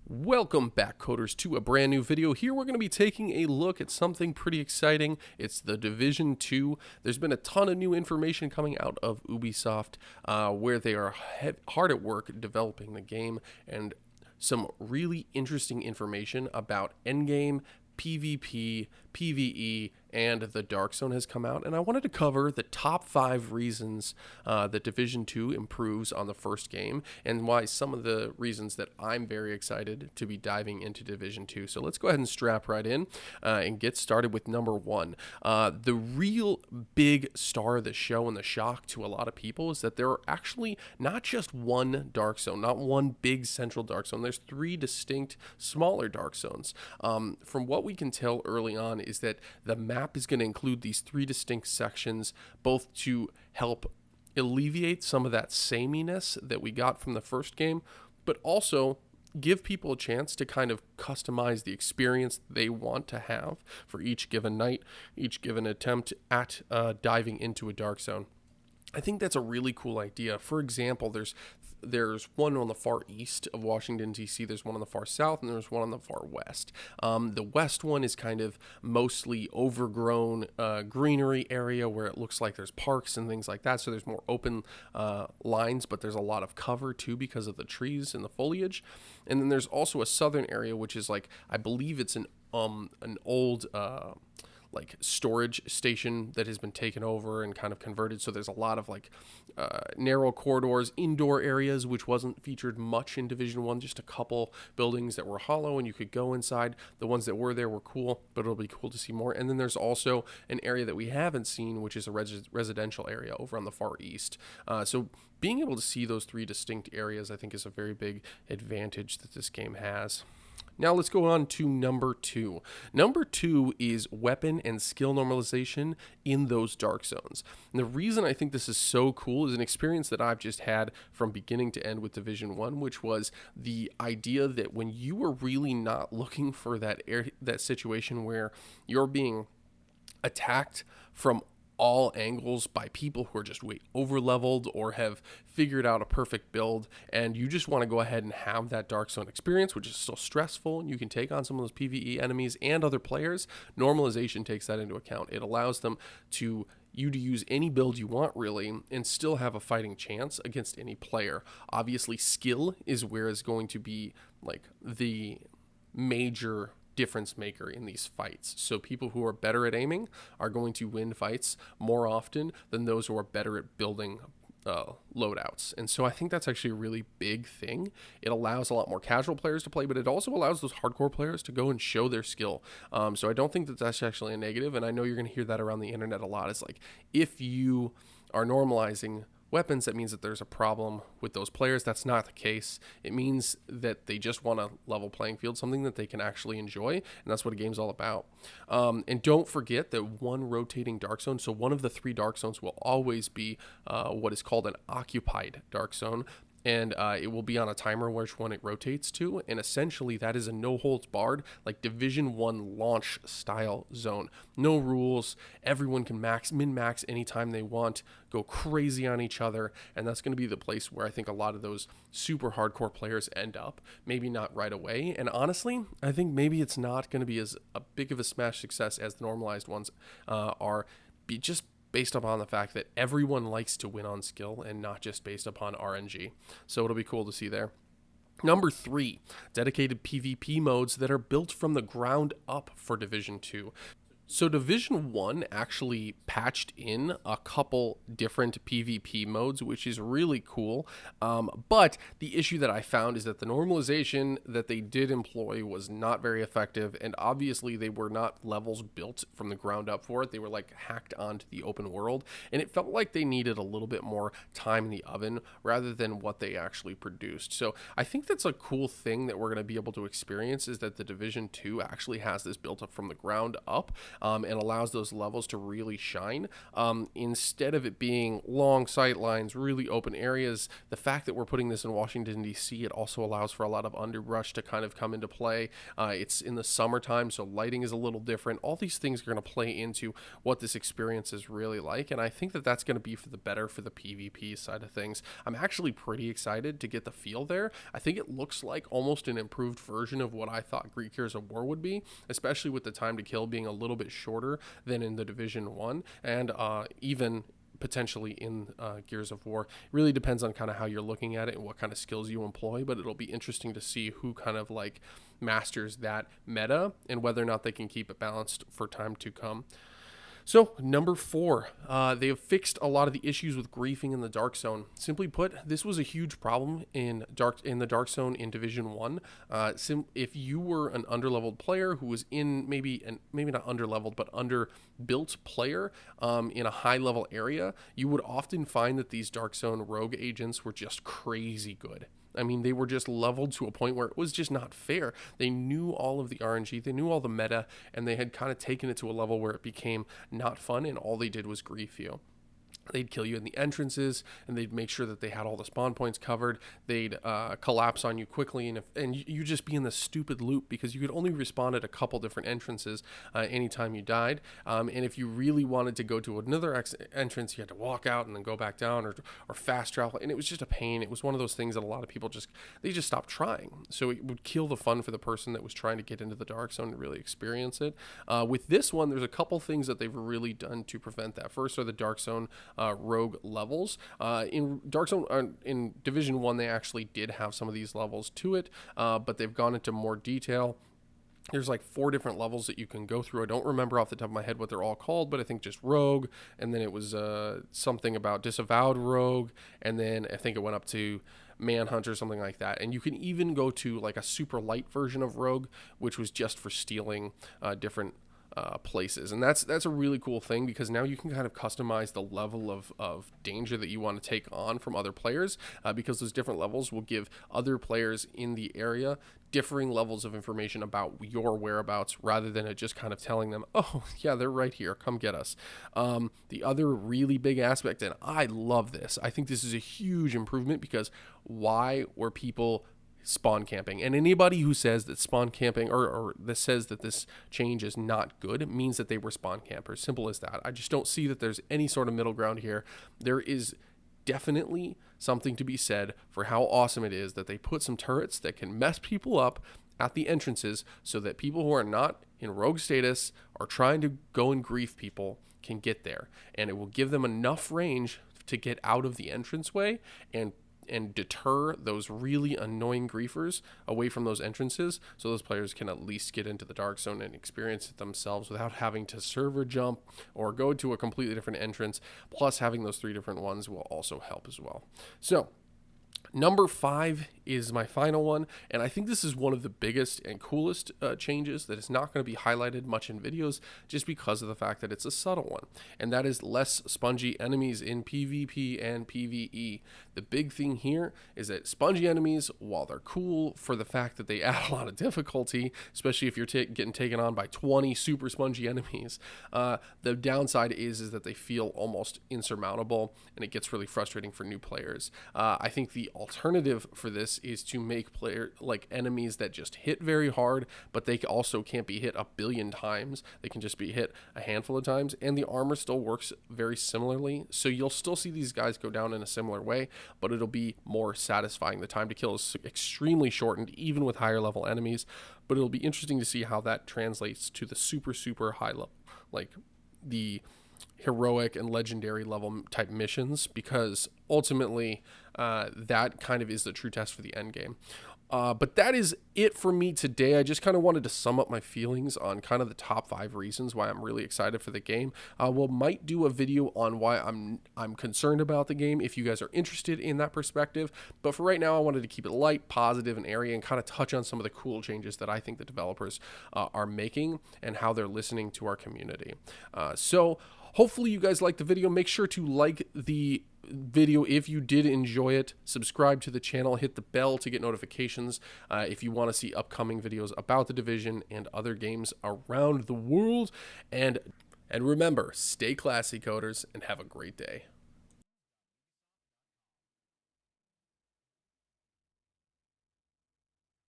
Welcome back, coders, to a brand new video. Here we're going to be taking a look at something pretty exciting. It's the Division 2. There's been a ton of new information coming out of Ubisoft where they are hard at work developing the game, and some really interesting information about endgame, PvP, PvE, and the Dark Zone has come out, and I wanted to cover the top 5 reasons that Division 2 improves on the first game, and why some of the reasons that I'm very excited to be diving into Division 2. So let's go ahead and strap right in and get started with number 1. The real big star of the show and the shock to a lot of people is that there are actually not just one Dark Zone, not one big central Dark Zone. There's 3 distinct smaller Dark Zones. From what we can tell early on is that the map is going to include these 3 distinct sections, both to help alleviate some of that sameness that we got from the first game, but also give people a chance to kind of customize the experience they want to have for each given night, each given attempt at diving into a Dark Zone. I think that's a really cool idea. For example, there's one on the far east of Washington, D.C., there's one on the far south, and there's one on the far west. The west one is kind of mostly overgrown greenery area where it looks like there's parks and things like that, so there's more open lines, but there's a lot of cover too because of the trees and the foliage. And then there's also a southern area, which is like, I believe it's an old storage station that has been taken over and kind of converted. So there's a lot of narrow corridors, indoor areas, which wasn't featured much in Division 1, just a couple buildings that were hollow and you could go inside. The ones that were there were cool, but it'll be cool to see more. And then there's also an area that we haven't seen, which is a residential area over on the far east. So being able to see those 3 distinct areas, I think, is a very big advantage that this game has. Now let's go on to number 2. Number 2 is weapon and skill normalization in those Dark Zones. And the reason I think this is so cool is an experience that I've just had from beginning to end with Division 1, which was the idea that when you were really not looking for that situation where you're being attacked from all angles by people who are just way over leveled or have figured out a perfect build, and you just want to go ahead and have that Dark Zone experience, which is still stressful, and you can take on some of those PvE enemies and other players. Normalization takes that into account. It allows them to use any build you want, really, and still have a fighting chance against any player. Obviously, skill is where is going to be the major difference maker in these fights. So people who are better at aiming are going to win fights more often than those who are better at building loadouts. And so I think that's actually a really big thing. It allows a lot more casual players to play, but it also allows those hardcore players to go and show their skill. So I don't think that that's actually a negative, and I know you're going to hear that around the internet a lot. It's like, if you are normalizing weapons, that means that there's a problem with those players. That's not the case. It means that they just want a level playing field, something that they can actually enjoy, and that's what a game's all about. And don't forget that one rotating Dark Zone, so one of the 3 Dark Zones will always be what is called an occupied Dark Zone, and it will be on a timer which one it rotates to, and essentially that is a no-holds-barred, like Division 1 launch style zone. No rules, everyone can min-max anytime they want, go crazy on each other, and that's going to be the place where I think a lot of those super hardcore players end up. Maybe not right away, and honestly, I think maybe it's not going to be as a big of a smash success as the normalized ones are, just based upon the fact that everyone likes to win on skill and not just based upon RNG. So it'll be cool to see there. Number 3, dedicated PvP modes that are built from the ground up for Division 2. So Division 1 actually patched in a couple different PvP modes, which is really cool. But the issue that I found is that the normalization that they did employ was not very effective, and obviously they were not levels built from the ground up for it. They were hacked onto the open world, and it felt like they needed a little bit more time in the oven rather than what they actually produced. So I think that's a cool thing that we're going to be able to experience, is that the Division 2 actually has this built up from the ground up. and allows those levels to really shine. Instead of it being long sight lines, really open areas, the fact that we're putting this in Washington, D.C., it also allows for a lot of underbrush to kind of come into play. It's in the summertime, so lighting is a little different. All these things are going to play into what this experience is really like, and I think that that's going to be for the better for the PvP side of things. I'm actually pretty excited to get the feel there. I think it looks like almost an improved version of what I thought Greek Gears of War would be, especially with the time to kill being a little bit shorter than in the Division 1, and even potentially in Gears of War. It really depends on kind of how you're looking at it and what kind of skills you employ, but it'll be interesting to see who kind of like masters that meta and whether or not they can keep it balanced for time to come. So, number 4, they have fixed a lot of the issues with griefing in the Dark Zone. Simply put, this was a huge problem in the Dark Zone in Division 1. If you were an underleveled player who was in maybe not underleveled, but underbuilt player in a high-level area, you would often find that these Dark Zone rogue agents were just crazy good. I mean, they were just leveled to a point where it was just not fair. They knew all of the RNG, they knew all the meta, and they had kind of taken it to a level where it became not fun, and all they did was grief you. They'd kill you in the entrances, and they'd make sure that they had all the spawn points covered. They'd collapse on you quickly, and you just be in this stupid loop because you could only respawn at a couple different entrances anytime you died. And if you really wanted to go to another entrance, you had to walk out and then go back down or fast travel, and it was just a pain. It was one of those things that a lot of people just stopped trying. So it would kill the fun for the person that was trying to get into the Dark Zone and really experience it. With this one, there's a couple things that they've really done to prevent that. First are the Dark Zone rogue levels. In Dark Zone, in Division 1, they actually did have some of these levels to it, but they've gone into more detail. There's like 4 different levels that you can go through. I don't remember off the top of my head what they're all called, but I think just Rogue, and then it was something about Disavowed Rogue, and then I think it went up to Manhunt or something like that. And you can even go to like a super light version of Rogue, which was just for stealing different places, and that's a really cool thing because now you can kind of customize the level of danger that you want to take on from other players, because those different levels will give other players in the area differing levels of information about your whereabouts, rather than it just kind of telling them, oh yeah, they're right here, come get us. The other really big aspect, and I love this, I think this is a huge improvement, because why were people spawn camping? And anybody who says that spawn camping or that says that this change is not good means that they were spawn campers. Simple as that. I just don't see that there's any sort of middle ground here. There is definitely something to be said for how awesome it is that they put some turrets that can mess people up at the entrances, so that people who are not in rogue status or trying to go and grief people can get there, and it will give them enough range to get out of the entranceway and deter those really annoying griefers away from those entrances, so those players can at least get into the Dark Zone and experience it themselves without having to server jump or go to a completely different entrance. Plus, having those 3 different ones will also help as well. So number 5 is my final one, and I think this is one of the biggest and coolest changes that is not going to be highlighted much in videos, just because of the fact that it's a subtle one, and that is less spongy enemies in PvP and PvE. The big thing here is that spongy enemies, while they're cool for the fact that they add a lot of difficulty, especially if you're getting taken on by 20 super spongy enemies, the downside is that they feel almost insurmountable, and it gets really frustrating for new players. I think the alternative for this is to make enemies that just hit very hard, but they also can't be hit a billion times. They can just be hit a handful of times, and the armor still works very similarly. So you'll still see these guys go down in a similar way, but it'll be more satisfying. The time to kill is extremely shortened, even with higher level enemies, but it'll be interesting to see how that translates to the super high level, like the heroic and legendary level type missions, because ultimately that kind of is the true test for the end game. But that is it for me today. I just kind of wanted to sum up my feelings on kind of the top 5 reasons why I'm really excited for the game. Might do a video on why I'm concerned about the game if you guys are interested in that perspective. But for right now, I wanted to keep it light, positive, and airy, and kind of touch on some of the cool changes that I think the developers are making and how they're listening to our community. So hopefully you guys like the video. Make sure to like the video if you did enjoy it. Subscribe to the channel, hit the bell to get notifications if you want to see upcoming videos about The Division and other games around the world. And remember, stay classy, coders, and have a great day.